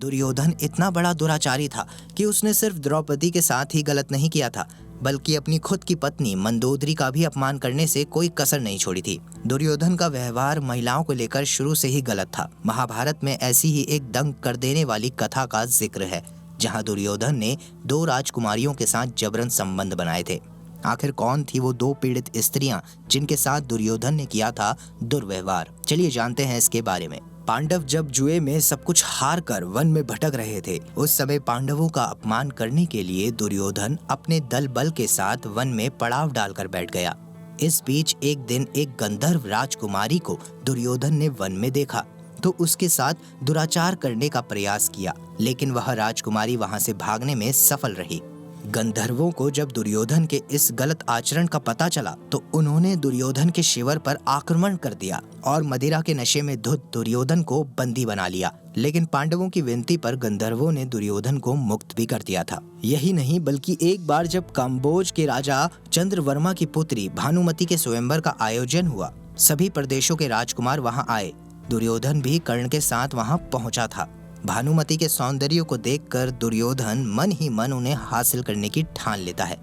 दुर्योधन इतना बड़ा दुराचारी था कि उसने सिर्फ द्रौपदी के साथ ही गलत नहीं किया था, बल्कि अपनी खुद की पत्नी मंदोदरी का भी अपमान करने से कोई कसर नहीं छोड़ी थी। दुर्योधन का व्यवहार महिलाओं को लेकर शुरू से ही गलत था। महाभारत में ऐसी ही एक दंग कर देने वाली कथा का जिक्र है, जहां दुर्योधन ने 2 राजकुमारियों के साथ जबरन संबंध बनाए थे। आखिर कौन थी वो 2 पीड़ित स्त्रियां जिनके साथ दुर्योधन ने किया था दुर्व्यवहार? चलिए जानते हैं इसके बारे में। पांडव जब जुए में सब कुछ हार कर वन में भटक रहे थे, उस समय पांडवों का अपमान करने के लिए दुर्योधन अपने दल बल के साथ वन में पड़ाव डालकर बैठ गया। इस बीच एक दिन एक गंधर्व राजकुमारी को दुर्योधन ने वन में देखा तो उसके साथ दुराचार करने का प्रयास किया, लेकिन वह राजकुमारी वहां से भागने में सफल रही। गंधर्वों को जब दुर्योधन के इस गलत आचरण का पता चला तो उन्होंने दुर्योधन के शिविर पर आक्रमण कर दिया और मदिरा के नशे में धुत दुर्योधन को बंदी बना लिया। लेकिन पांडवों की विनती पर गंधर्वों ने दुर्योधन को मुक्त भी कर दिया था। यही नहीं, बल्कि एक बार जब काम्बोज के राजा चंद्रवर्मा की पुत्री भानुमति के स्वयंवर का आयोजन हुआ, सभी प्रदेशों के राजकुमार वहां आए। दुर्योधन भी कर्ण के साथ वहां पहुंचा था। भानुमति के सौंदर्य को देखकर दुर्योधन मन ही मन उन्हें हासिल करने की ठान लेता है,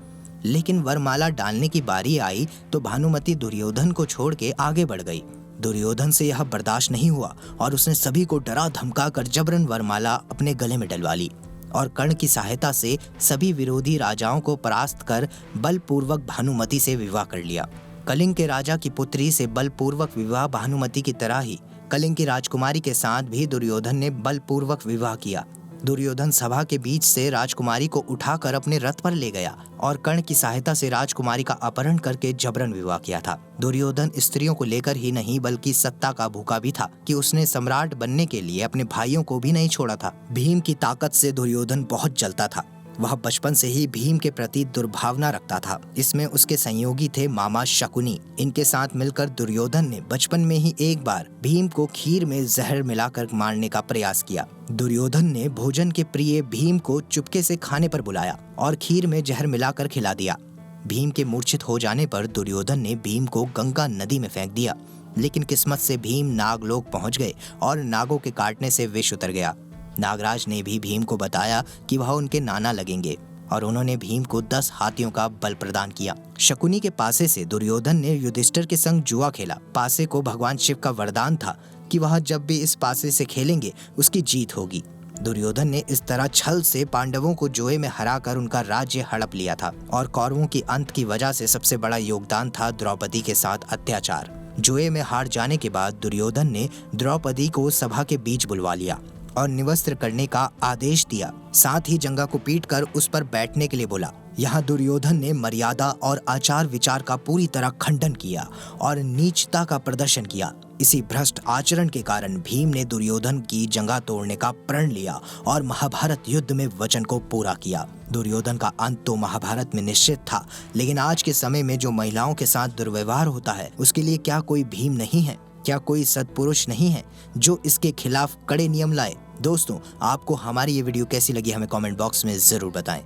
लेकिन वरमाला डालने की बारी आई तो भानुमति दुर्योधन को छोड़ के आगे बढ़ गई। दुर्योधन से यह बर्दाश्त नहीं हुआ और उसने सभी को डरा धमका कर जबरन वरमाला अपने गले में डलवा ली और कर्ण की सहायता से सभी विरोधी राजाओं को परास्त कर बलपूर्वक भानुमति से विवाह कर लिया। कलिंग के राजा की पुत्री से बलपूर्वक विवाह भानुमति की तरह ही कलिंग की राजकुमारी के साथ भी दुर्योधन ने बलपूर्वक विवाह किया। दुर्योधन सभा के बीच से राजकुमारी को उठाकर अपने रथ पर ले गया और कर्ण की सहायता से राजकुमारी का अपहरण करके जबरन विवाह किया था। दुर्योधन स्त्रियों को लेकर ही नहीं बल्कि सत्ता का भूखा भी था कि उसने सम्राट बनने के लिए अपने भाइयों को भी नहीं छोड़ा था। भीम की ताकत से दुर्योधन बहुत जलता था। वह बचपन से ही भीम के प्रति दुर्भावना रखता था। इसमें उसके संयोगी थे मामा शकुनी। इनके साथ मिलकर दुर्योधन ने बचपन में ही एक बार भीम को खीर में जहर मिलाकर मारने का प्रयास किया। दुर्योधन ने भोजन के प्रिय भीम को चुपके से खाने पर बुलाया और खीर में जहर मिलाकर खिला दिया। भीम के मूर्छित हो जाने पर दुर्योधन ने भीम को गंगा नदी में फेंक दिया, लेकिन किस्मत से भीम नागलोक पहुंच गए और नागों के काटने से विष उतर गया। नागराज ने भी भीम को बताया कि वह उनके नाना लगेंगे और उन्होंने भीम को 10 हाथियों का बल प्रदान किया। शकुनी के पासे से दुर्योधन ने युधिष्ठिर के संग जुआ खेला। पासे को भगवान शिव का वरदान था कि वह जब भी इस पासे से खेलेंगे उसकी जीत होगी। दुर्योधन ने इस तरह छल से पांडवों को जुए में हराकर उनका राज्य हड़प लिया था और कौरवों की अंत की वजह से सबसे बड़ा योगदान था द्रौपदी के साथ अत्याचार। जुए में हार जाने के बाद दुर्योधन ने द्रौपदी को सभा के बीच बुलवा लिया और निवस्त्र करने का आदेश दिया। साथ ही जंगा को पीटकर उस पर बैठने के लिए बोला। यहाँ दुर्योधन ने मर्यादा और आचार विचार का पूरी तरह खंडन किया और नीचता का प्रदर्शन किया। इसी भ्रष्ट आचरण के कारण भीम ने दुर्योधन की जंगा तोड़ने का प्रण लिया और महाभारत युद्ध में वचन को पूरा किया। दुर्योधन का अंत तो महाभारत में निश्चित था, लेकिन आज के समय में जो महिलाओं के साथ दुर्व्यवहार होता है उसके लिए क्या कोई भीम नहीं है? क्या कोई सत्पुरुष नहीं है जो इसके खिलाफ कड़े नियम लाए? दोस्तों, आपको हमारी ये वीडियो कैसी लगी हमें कमेंट बॉक्स में जरूर बताएं।